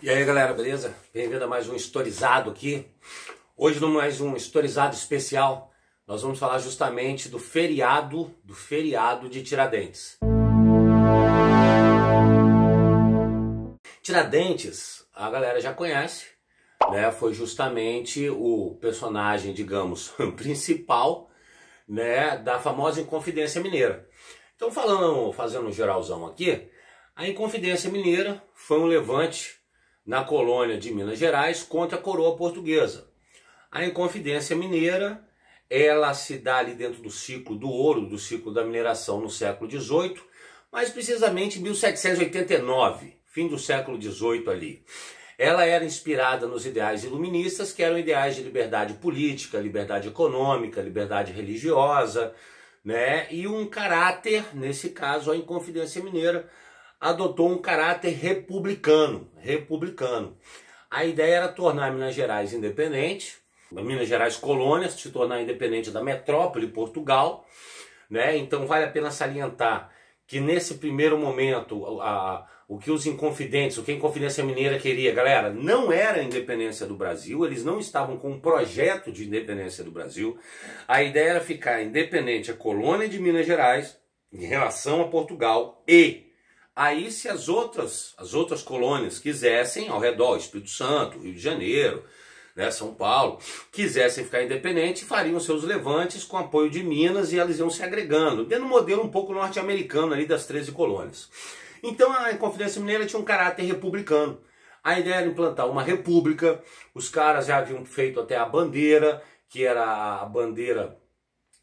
E aí galera, beleza? Bem-vindo a mais um Historizado aqui. Hoje, no mais um Historizado especial, nós vamos falar justamente do feriado de Tiradentes. Tiradentes, a galera já conhece, né? Foi justamente o personagem, digamos, principal, né, da famosa Inconfidência Mineira. Então, fazendo um geralzão aqui, a Inconfidência Mineira foi um levante na colônia de Minas Gerais contra a coroa portuguesa. A Inconfidência Mineira, ela se dá ali dentro do ciclo do ouro, do ciclo da mineração no século XVIII, mais precisamente em 1789, fim do século XVIII ali. Ela era inspirada nos ideais iluministas, que eram ideais de liberdade política, liberdade econômica, liberdade religiosa, né? E um caráter, nesse caso a Inconfidência Mineira, adotou um caráter republicano. A ideia era tornar Minas Gerais independente, Minas Gerais colônia, se tornar independente da metrópole Portugal, né? Então vale a pena salientar que nesse primeiro momento o que a Inconfidência Mineira queria, galera, não era a independência do Brasil, eles não estavam com um projeto de independência do Brasil. A ideia era ficar independente a colônia de Minas Gerais em relação a Portugal e aí, se as outras colônias quisessem, ao redor, Espírito Santo, Rio de Janeiro, né, São Paulo, quisessem ficar independentes, fariam seus levantes com apoio de Minas e elas iam se agregando, dando um modelo um pouco norte-americano ali das 13 colônias. Então a Inconfidência Mineira tinha um caráter republicano. A ideia era implantar uma república, os caras já haviam feito até a bandeira, que era a bandeira,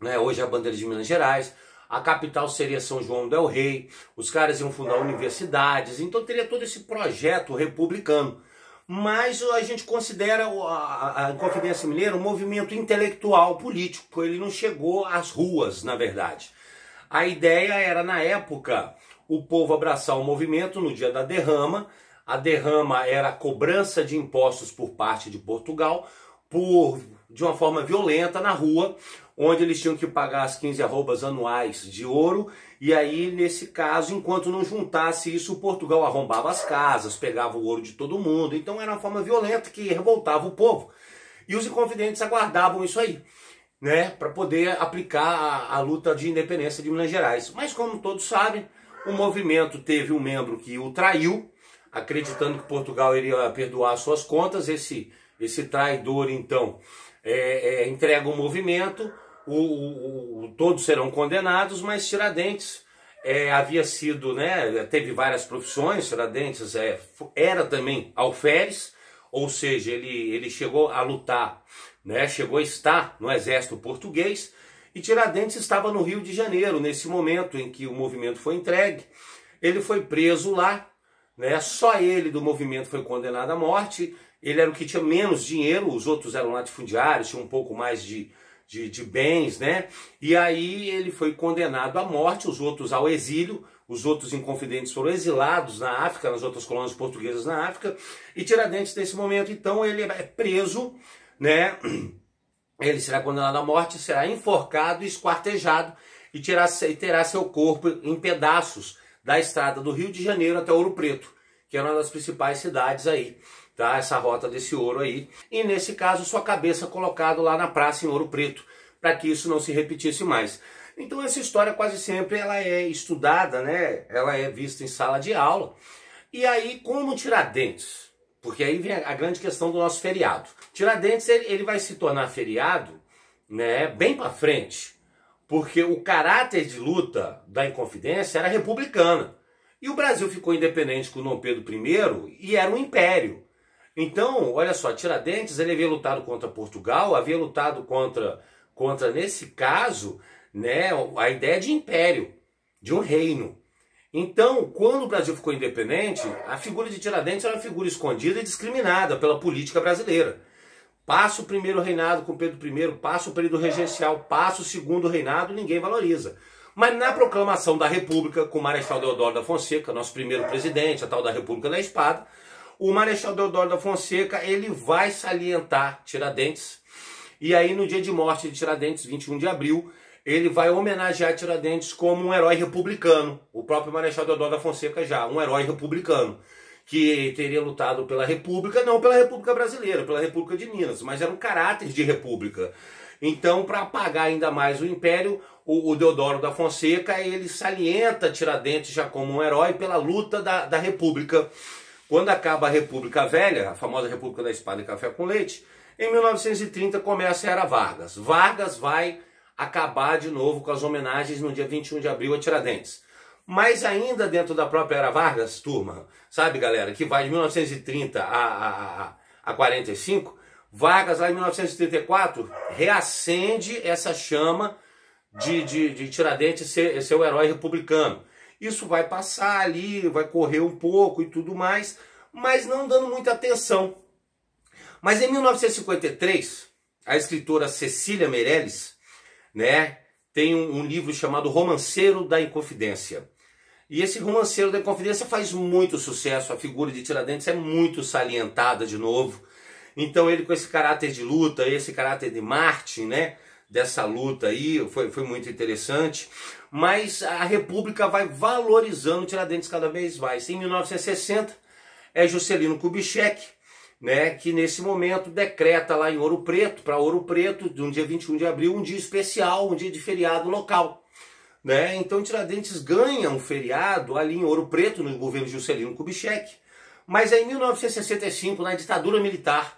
né, hoje é a bandeira de Minas Gerais. A capital seria São João del Rei, os caras iam fundar universidades, então teria todo esse projeto republicano. Mas a gente considera a Inconfidência Mineira um movimento intelectual político, ele não chegou às ruas, na verdade. A ideia era, na época, o povo abraçar o movimento no dia da derrama. A derrama era a cobrança de impostos por parte de Portugal, de uma forma violenta na rua, onde eles tinham que pagar as 15 arrobas anuais de ouro, e aí, nesse caso, enquanto não juntasse isso, Portugal arrombava as casas, pegava o ouro de todo mundo, então era uma forma violenta que revoltava o povo. E os inconfidentes aguardavam isso aí, né, para poder aplicar a luta de independência de Minas Gerais. Mas como todos sabem, o movimento teve um membro que o traiu, acreditando que Portugal iria perdoar suas contas. Esse traidor, então, entrega o movimento, todos serão condenados, mas Tiradentes havia sido, né, teve várias profissões. Tiradentes era também alferes, ou seja, ele chegou a lutar, né, chegou a estar no exército português, e Tiradentes estava no Rio de Janeiro, nesse momento em que o movimento foi entregue. Ele foi preso lá, né, só ele do movimento foi condenado à morte. Ele era o que tinha menos dinheiro, os outros eram latifundiários, tinham um pouco mais de bens, né? E aí ele foi condenado à morte, os outros ao exílio, os outros inconfidentes foram exilados na África, nas outras colônias portuguesas na África, e Tiradentes, nesse momento, então, ele é preso, né? Ele será condenado à morte, será enforcado e esquartejado, e terá seu corpo em pedaços da estrada do Rio de Janeiro até Ouro Preto, que é uma das principais cidades aí, tá? Essa rota desse ouro aí. E nesse caso, sua cabeça colocada lá na praça em Ouro Preto, para que isso não se repetisse mais. Então essa história quase sempre ela é estudada, né? Ela é vista em sala de aula. E aí, como Tiradentes, porque aí vem a grande questão do nosso feriado. Tiradentes, ele vai se tornar feriado, né, bem para frente, porque o caráter de luta da Inconfidência era republicana. E o Brasil ficou independente com Dom Pedro I e era um império. Então, olha só, Tiradentes, ele havia lutado contra Portugal, havia lutado contra nesse caso, né, a ideia de império, de um reino. Então, quando o Brasil ficou independente, a figura de Tiradentes era uma figura escondida e discriminada pela política brasileira. Passa o primeiro reinado com Pedro I, passa o período regencial, passa o segundo reinado, ninguém valoriza. Mas na proclamação da República, com o Marechal Deodoro da Fonseca, nosso primeiro presidente, a tal da República da Espada, o Marechal Deodoro da Fonseca, ele vai salientar Tiradentes. E aí, no dia de morte de Tiradentes, 21 de abril, ele vai homenagear Tiradentes como um herói republicano. O próprio Marechal Deodoro da Fonseca já, um herói republicano. que teria lutado pela República, não pela República Brasileira, pela República de Minas, mas era um caráter de república. Então, para apagar ainda mais o Império, o Deodoro da Fonseca, ele salienta Tiradentes já como um herói pela luta da República. Quando acaba a República Velha, a famosa República da Espada e Café com Leite, em 1930 começa a Era Vargas. Vargas vai acabar de novo com as homenagens no dia 21 de abril a Tiradentes. Mas ainda dentro da própria Era Vargas, turma, sabe, galera, que vai de 1930 a 45, Vargas, lá em 1934, reacende essa chama de Tiradentes ser o herói republicano. Isso vai passar ali, vai correr um pouco e tudo mais, mas não dando muita atenção. Mas em 1953, a escritora Cecília Meirelles, né, tem um livro chamado Romanceiro da Inconfidência. E esse Romanceiro da Inconfidência faz muito sucesso, a figura de Tiradentes é muito salientada de novo. Então ele com esse caráter de luta, esse caráter de Marte, né, dessa luta aí, foi muito interessante. Mas a República vai valorizando Tiradentes cada vez mais. Em 1960 é Juscelino Kubitschek, né, que nesse momento decreta lá em Ouro Preto, para Ouro Preto, no dia 21 de abril, um dia especial, um dia de feriado local. Né? Então Tiradentes ganha um feriado ali em Ouro Preto, no governo Juscelino Kubitschek. Mas é em 1965, na ditadura militar,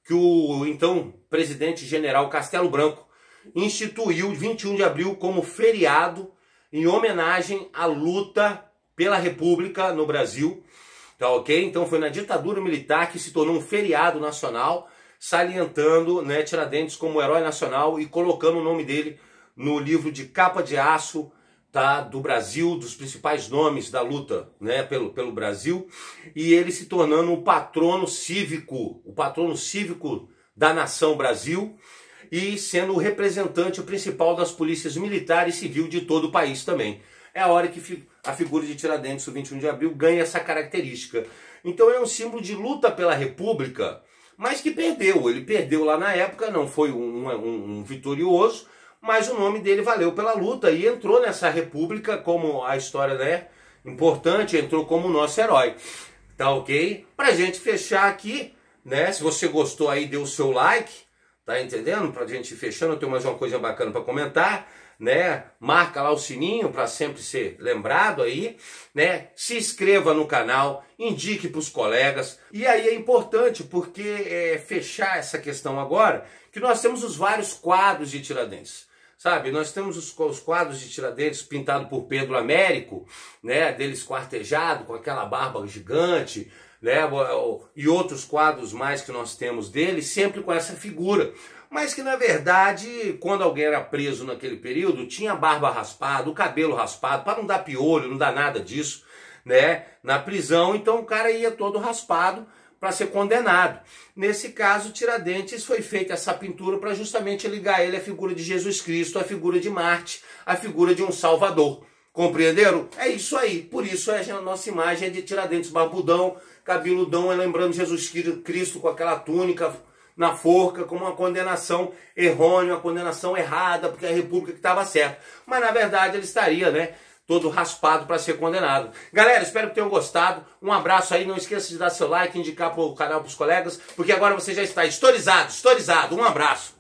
que o então presidente general Castelo Branco instituiu 21 de abril como feriado em homenagem à luta pela República no Brasil. Tá ok? Então foi na ditadura militar que se tornou um feriado nacional, salientando, né, Tiradentes como herói nacional e colocando o nome dele no livro de capa de aço, tá, do Brasil, dos principais nomes da luta, né, pelo Brasil, e ele se tornando o patrono cívico da nação Brasil, e sendo o representante principal das polícias militar e civil de todo o país também. É a hora que a figura de Tiradentes, o 21 de abril, ganha essa característica. Então é um símbolo de luta pela República, mas que perdeu. Ele perdeu lá na época, não foi um vitorioso, mas o nome dele valeu pela luta e entrou nessa República como a história, né, importante, entrou como nosso herói. Tá ok? Pra gente fechar aqui, né, se você gostou aí, dê o seu like, tá entendendo? Pra gente ir fechando, eu tenho mais uma coisa bacana para comentar, né? Marca lá o sininho para sempre ser lembrado aí, né? Se inscreva no canal, indique para os colegas. E aí é importante porque fechar essa questão agora, que nós temos os vários quadros de Tiradentes. Sabe, nós temos os quadros de Tiradentes pintados por Pedro Américo, né, dele esquartejado, com aquela barba gigante, né, e outros quadros mais que nós temos dele, sempre com essa figura. Mas que, na verdade, quando alguém era preso naquele período, tinha a barba raspada, o cabelo raspado, para não dar piolho, não dar nada disso, né, na prisão. Então o cara ia todo raspado para ser condenado. Nesse caso, Tiradentes, foi feita essa pintura para justamente ligar ele à figura de Jesus Cristo, à figura de Marte, à figura de um Salvador. Compreenderam? É isso aí. Por isso a nossa imagem é de Tiradentes barbudão, cabeludão, lembrando Jesus Cristo com aquela túnica na forca, como uma condenação errônea, uma condenação errada, porque a República que estava certa. Mas na verdade ele estaria, né, todo raspado para ser condenado. Galera, espero que tenham gostado. Um abraço aí, não esqueça de dar seu like, indicar para o canal para os colegas, porque agora você já está historizado. Um abraço.